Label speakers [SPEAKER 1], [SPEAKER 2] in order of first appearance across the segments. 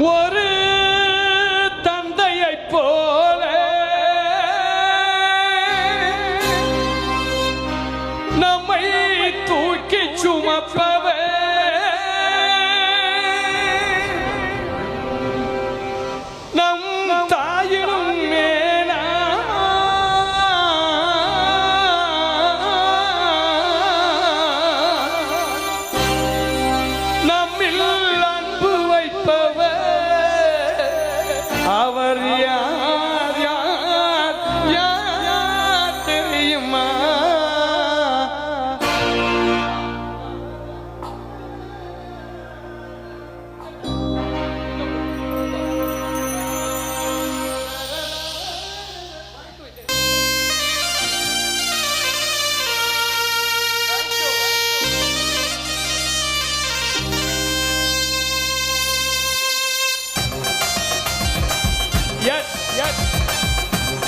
[SPEAKER 1] ஒரு தந்தையை போல நம்மை தூக்கி சுமப்பவே நம் தாயிலும் மேனா நம்மில் அன்பு வைப்பவர் அவர் யார் யார் யார் தெரியுமா? Yes, yes.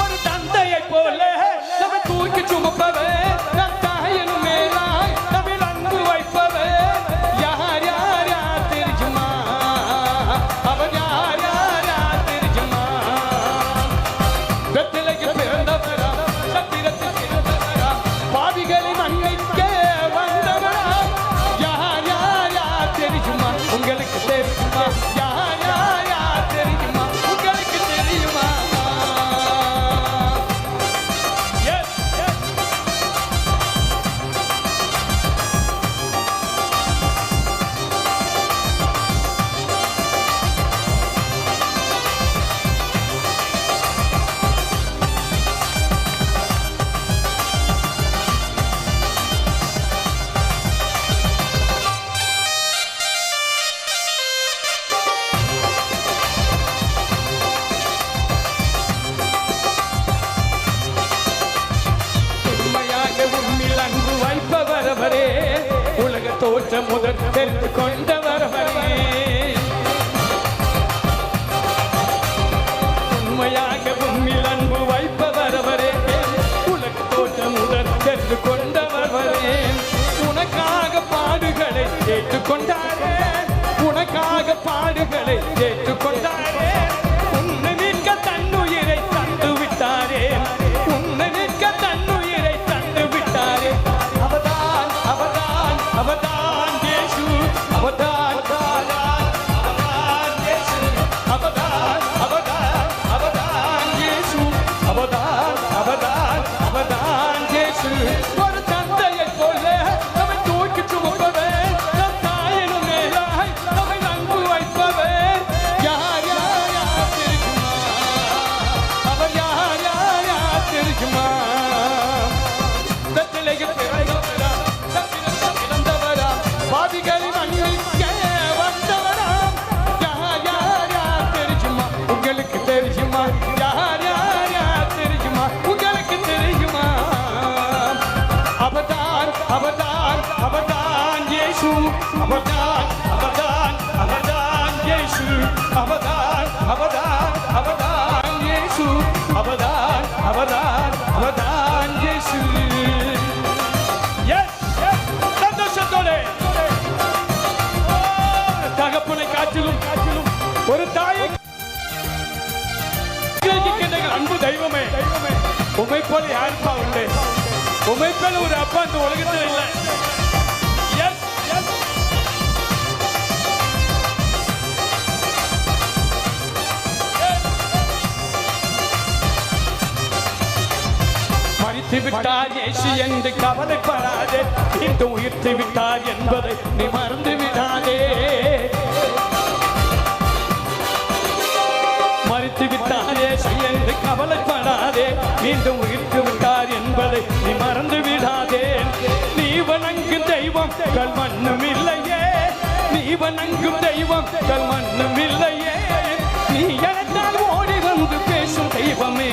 [SPEAKER 1] ஒரு தந்தையை போல நம்மை தூக்கி சுமப்பவே நம் தாயினும் மேலாய் நம்மில் அன்பு வைப்பவே யார் யார் யார் தெரியுமா? அவர் யார் யார் யார் தெரியுமா? வெற்றிலைக்கு பிறந்தவரா சத்திரத்தில் பிறந்தவரா பாவிகளின் அன்னைக்கே வந்தவரா யார் யார் யார் தெரியுமா? உங்களுக்கு தெரியுமா? யார் யார் யார் தெரியுமா? உங்களுக்கு தெரியுமா? Yes, yes. உண்மையாக உன்னில் அன்பு வைப்பவர் அவரே உலக தோற்றம் முதல் தெரிந்து கொண்டவர் அவரே உண்மையாக உன்னில் அன்பு வைப்பவர் அவரே உலக தோற்றம் முதல் தெரிந்து கொண்டவர் அவரே உனக்காக பாடுகளை ஏற்றுக்கொண்டாரே உனக்காக பாடுகளை ஏற்றுக்கொண்டாரே உன்னை நிற்க தன்னுயிரை தந்து விட்டாரே உன்னை நிற்க தன்னுயிரை தந்து விட்டாரே அவதான் அவதான் அவதான் இயேசு அவதான் அவதான் இயேசு அவதான் அவதான் அவதான் இயேசு அவதான் அவதான் அவதான் இயேசு ஒரு தந்தையை போல நம்மை தூக்கி சுமப்பவே நம் தாயினும் மேலாய் நம்மை அன்பு வைப்பவே யார் யார் யார் தெரியுமா? அவர் யார் யார் யார் தெரியுமா? வெற்றிலைக்கு பிறந்தவரா சத்திரத்தில் பிறந்தவரா பாவிகளின் அன்னைக்கே வந்தவரா யார் யார் யார் தெரியுமா? உங்களுக்கு தெரியுமா? யார் யார் யார் தெரியுமா? உங்களுக்கு தெரியுமா? அவதான் அவதான் அவதான் இயேசு அவதான் அவதான் அவதான் இயேசு அவதான் அவதான் அவதான் இயேசு அவதான் அவதான் அவதான் இயேசு. Yes, yes. சந்தோஷத்தோட தகப்பனை காற்றிலும் ஒரு தாயை அன்பு தெய்வமே உமை போல யாருப்பா உண்டு? உமை போல ஒரு அப்பா இந்த உலகத்தில் இல்லை. Yes, yes. மரித்து விட்டார் இயேசு என்று கவலைப்படாதே மீண்டும் உயிர்த்து விட்டார் என்பதை நீ மறந்து விடாதே மரித்து விட்டார் இயேசு என்று கவலைப்படாதே மீண்டும் உயிர்த்து விட்டார் என்பதை நீ மறந்து விடாதே நீ வணங்கும் தெய்வம் கல் மண்ணும் இல்லையே நீ வணங்கும் தெய்வம் கல் மண்ணும் இல்லையே நீ எனக்கால் ஓடி வந்து பேசும் தெய்வமே